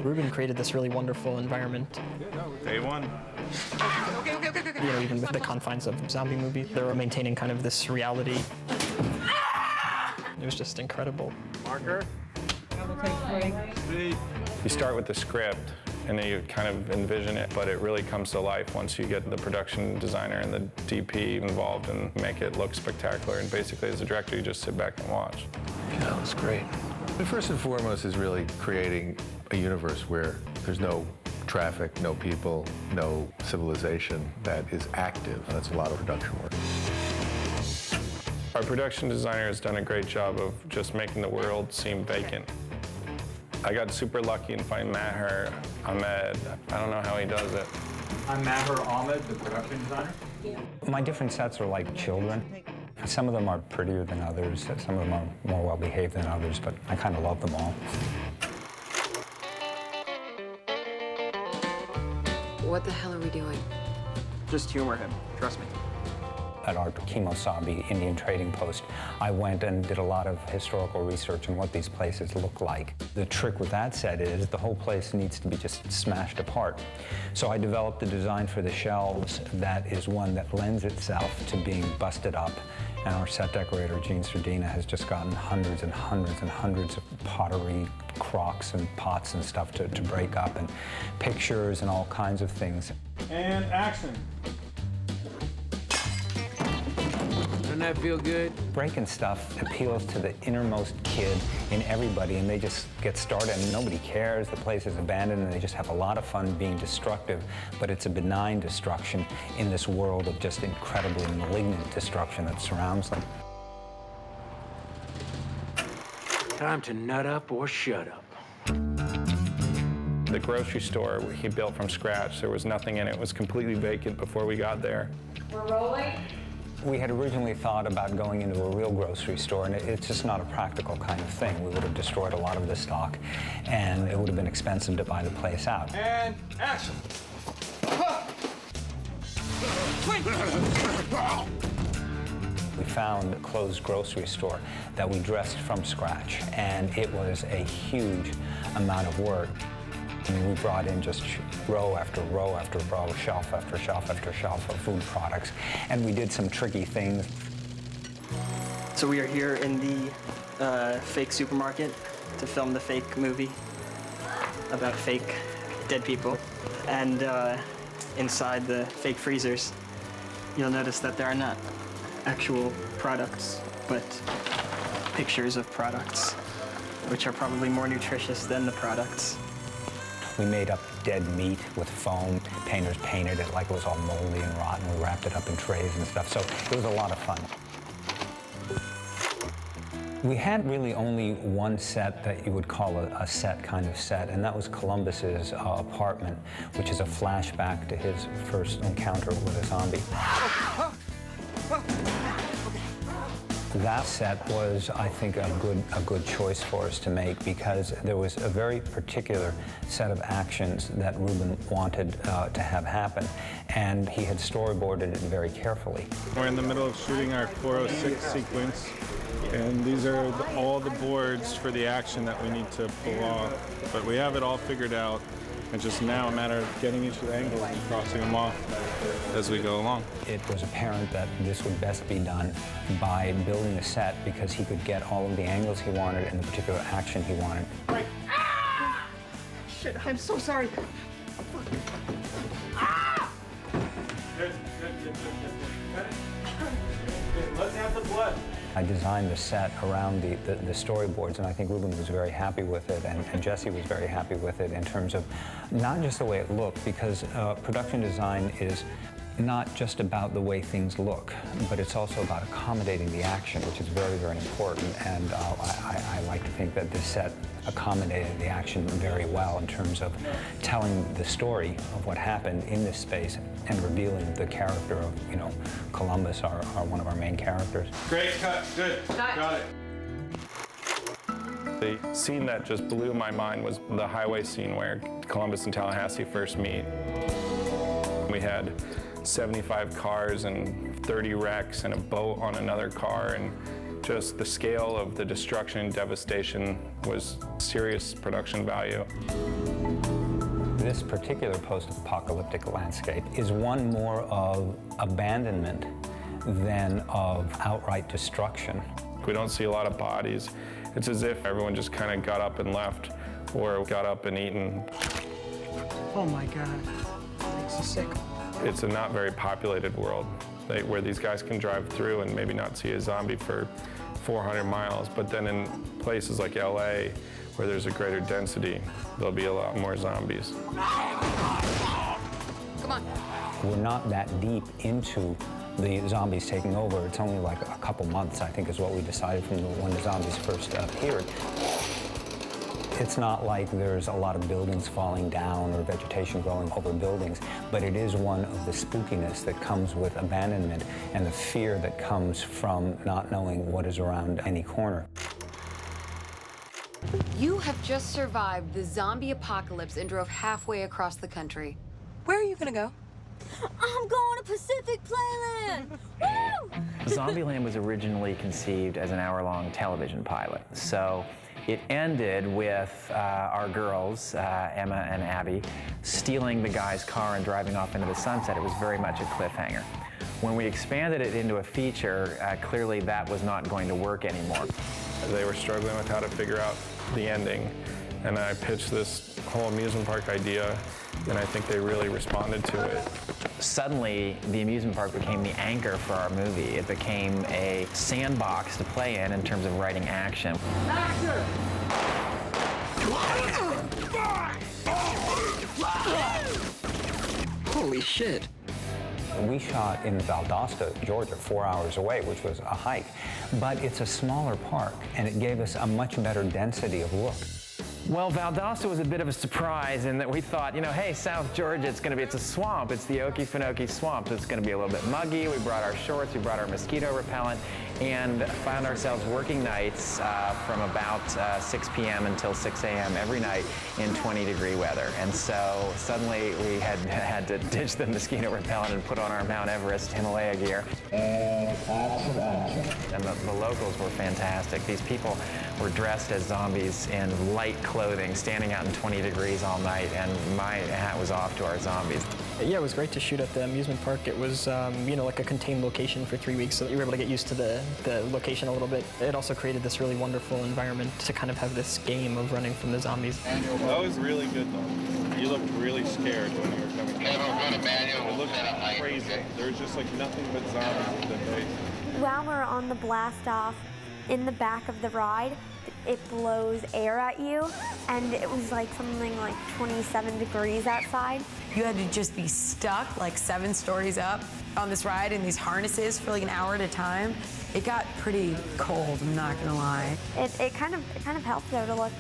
Ruben created this really wonderful environment. Day one. You know, even with the confines of a zombie movie, they were maintaining kind of this reality. It was just incredible. Marker. You start with the script, and then you kind of envision it, but it really comes to life once you get the production designer and the DP involved and make it look spectacular. And basically, as a director, you just sit back and watch. Yeah, that's great. But first and foremost is really creating a universe where there's no traffic, no people, no civilization that is active. That's a lot of production work. Our production designer has done a great job of just making the world seem vacant. I got super lucky in finding Maher Ahmed. I don't know how he does it. I'm Maher Ahmed, the production designer. My different sets are like children. Some of them are prettier than others, some of them are more well-behaved than others, but I kind of love them all. What the hell are we doing? Just humor him, trust me. At our Kimosabe Indian trading post, I went and did a lot of historical research on what these places look like. The trick with that set is the whole place needs to be just smashed apart. So I developed a design for the shelves that is one that lends itself to being busted up. And our set decorator, Gene Sardina, has just gotten hundreds and hundreds and hundreds of pottery, crocks and pots and stuff to break up, and pictures and all kinds of things. And action. Doesn't that feel good? Breaking stuff appeals to the innermost kid in everybody, and they just get started and nobody cares. The place is abandoned and they just have a lot of fun being destructive, but it's a benign destruction in this world of just incredibly malignant destruction that surrounds them. Time to nut up or shut up. The grocery store he built from scratch, there was nothing in it. It was completely vacant before we got there. We're rolling? We had originally thought about going into a real grocery store, and it's just not a practical kind of thing. We would have destroyed a lot of the stock, and it would have been expensive to buy the place out. And action. We found a closed grocery store that we dressed from scratch, and it was a huge amount of work. I mean, we brought in just row after row after row, shelf after shelf after shelf of food products, and we did some tricky things. So we are here in the fake supermarket to film the fake movie about fake dead people. And inside the fake freezers, you'll notice that there are not actual products, but pictures of products, which are probably more nutritious than the products. We made up dead meat with foam. Painters painted it like it was all moldy and rotten. We wrapped it up in trays and stuff, so it was a lot of fun. We had really only one set that you would call a set kind of set, and that was Columbus's apartment, which is a flashback to his first encounter with a zombie. That set was, I think, a good choice for us to make because there was a very particular set of actions that Ruben wanted to have happen, and he had storyboarded it very carefully. We're in the middle of shooting our 406 sequence, and these are all the boards for the action that we need to pull off. But we have it all figured out. It's just now a matter of getting each of the angles and crossing them off as we go along. It was apparent that this would best be done by building a set because he could get all of the angles he wanted and the particular action he wanted. Right. Ah! Shit, I'm so sorry. Ah! Good. Let's have the blood. I designed the set around the storyboards, and I think Ruben was very happy with it, and Jesse was very happy with it in terms of not just the way it looked, because production design is not just about the way things look, but it's also about accommodating the action, which is very, very important, and I like to think that this set accommodated the action very well in terms of telling the story of what happened in this space and revealing the character of, Columbus, our one of our main characters. Great cut. Good. Got it. The scene that just blew my mind was the highway scene where Columbus and Tallahassee first meet. We had 75 cars and 30 wrecks and a boat on another car, and just the scale of the destruction and devastation was serious production value. This particular post-apocalyptic landscape is one more of abandonment than of outright destruction. We don't see a lot of bodies. It's as if everyone just kind of got up and left, or got up and eaten. Oh my God, that makes you sick. It's a not very populated world where these guys can drive through and maybe not see a zombie for 400 miles, but then in places like LA, where there's a greater density, there'll be a lot more zombies. Come on. We're not that deep into the zombies taking over. It's only like a couple months, I think, is what we decided from when the zombies first appeared. It's not like there's a lot of buildings falling down or vegetation growing over buildings, but it is one of the spookiness that comes with abandonment and the fear that comes from not knowing what is around any corner. You have just survived the zombie apocalypse and drove halfway across the country. Where are you gonna go? I'm going to Pacific Playland! Woo! Zombieland was originally conceived as an hour-long television pilot. So it ended with our girls, Emma and Abby, stealing the guy's car and driving off into the sunset. It was very much a cliffhanger. When we expanded it into a feature, clearly that was not going to work anymore. They were struggling with how to figure out the ending, and I pitched this whole amusement park idea, and I think they really responded to it. Suddenly, the amusement park became the anchor for our movie. It became a sandbox to play in terms of writing action. Holy shit. We shot in Valdosta, Georgia, 4 hours away, which was a hike. But it's a smaller park, and it gave us a much better density of look. Well, Valdosta was a bit of a surprise in that we thought, you know, hey, South Georgia, it's a swamp. It's the Okefenokee Swamp. So it's going to be a little bit muggy. We brought our shorts, we brought our mosquito repellent, and found ourselves working nights from about 6 p.m. until 6 a.m. every night in 20-degree weather. And so suddenly we had to ditch the mosquito repellent and put on our Mount Everest Himalaya gear. And the locals were fantastic. These people were dressed as zombies in light clothing, standing out in 20 degrees all night, and my hat was off to our zombies. Yeah, it was great to shoot at the amusement park. It was, you know, like a contained location for 3 weeks, so that you were able to get used to the location a little bit. It also created this really wonderful environment to kind of have this game of running from the zombies. That was really good, though. You looked really scared when you were coming down. It looked crazy. There was just like nothing but zombies at the base. While we're on the blast off, in the back of the ride, it blows air at you, and it was like something like 27 degrees outside. You had to just be stuck like 7 stories up on this ride in these harnesses for like an hour at a time. It got pretty cold, I'm not gonna lie. It kind of helps though to look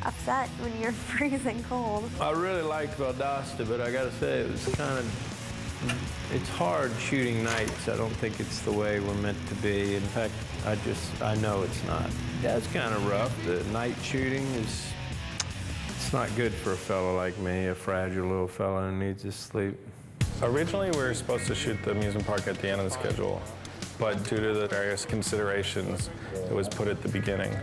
upset when you're freezing cold. I really liked Valdosta, but I gotta say it was it's hard shooting nights. I don't think it's the way we're meant to be. In fact, I know it's not. Yeah, it's kind of rough. The night shooting it's not good for a fellow like me, a fragile little fellow who needs his sleep. Originally, we were supposed to shoot the amusement park at the end of the schedule, but due to the various considerations, it was put at the beginning.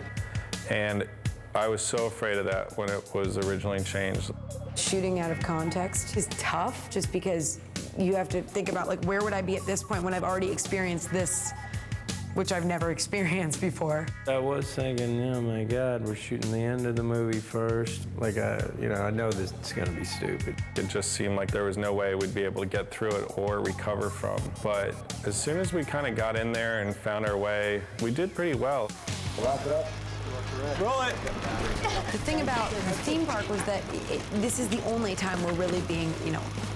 And I was so afraid of that when it was originally changed. Shooting out of context is tough just because you have to think about like, where would I be at this point when I've already experienced this, which I've never experienced before. I was thinking, oh my God, we're shooting the end of the movie first. Like, I know this is gonna be stupid. It just seemed like there was no way we'd be able to get through it or recover from. But as soon as we kind of got in there and found our way, we did pretty well. Wrap it up. Roll it. The thing about the theme park was that this is the only time we're really being,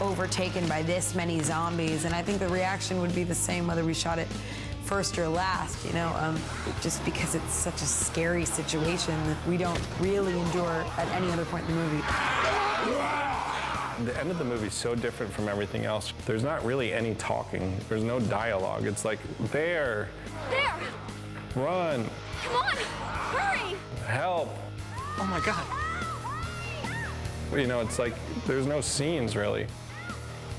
overtaken by this many zombies, and I think the reaction would be the same whether we shot it first or last, just because it's such a scary situation that we don't really endure at any other point in the movie. The end of the movie is so different from everything else. There's not really any talking. There's no dialogue. It's like, there. There! Run. Come on! Hurry! Help. Oh my God. It's like there's no scenes really.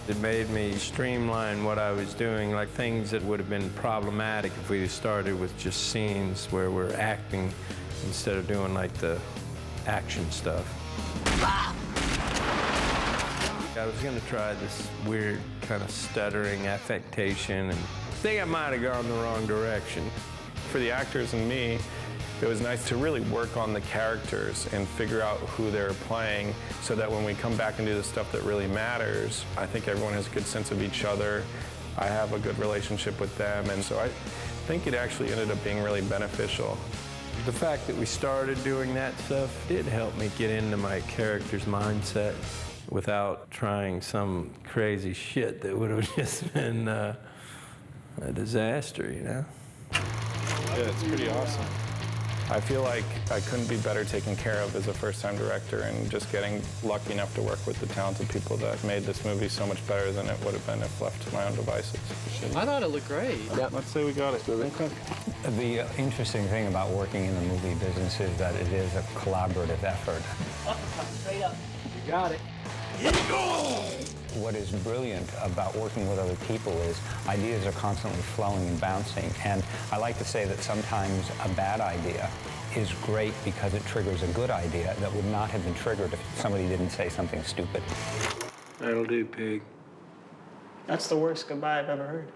It made me streamline what I was doing, like things that would have been problematic if we started with just scenes where we're acting instead of doing like the action stuff. I was going to try this weird kind of stuttering affectation, and I think I might have gone the wrong direction. For the actors and me, it was nice to really work on the characters and figure out who they're playing so that when we come back and do the stuff that really matters, I think everyone has a good sense of each other. I have a good relationship with them, and so I think it actually ended up being really beneficial. The fact that we started doing that stuff did help me get into my character's mindset without trying some crazy shit that would have just been a disaster, you know? Yeah, it's pretty awesome. I feel like I couldn't be better taken care of as a first-time director, and just getting lucky enough to work with the talented people that made this movie so much better than it would have been if left to my own devices. I thought it looked great. Yeah, let's say we got it. Okay. The interesting thing about working in the movie business is that it is a collaborative effort. Straight up. You got it. What is brilliant about working with other people is ideas are constantly flowing and bouncing, and I like to say that sometimes a bad idea is great because it triggers a good idea that would not have been triggered if somebody didn't say something stupid. That'll do, pig. That's the worst goodbye I've ever heard.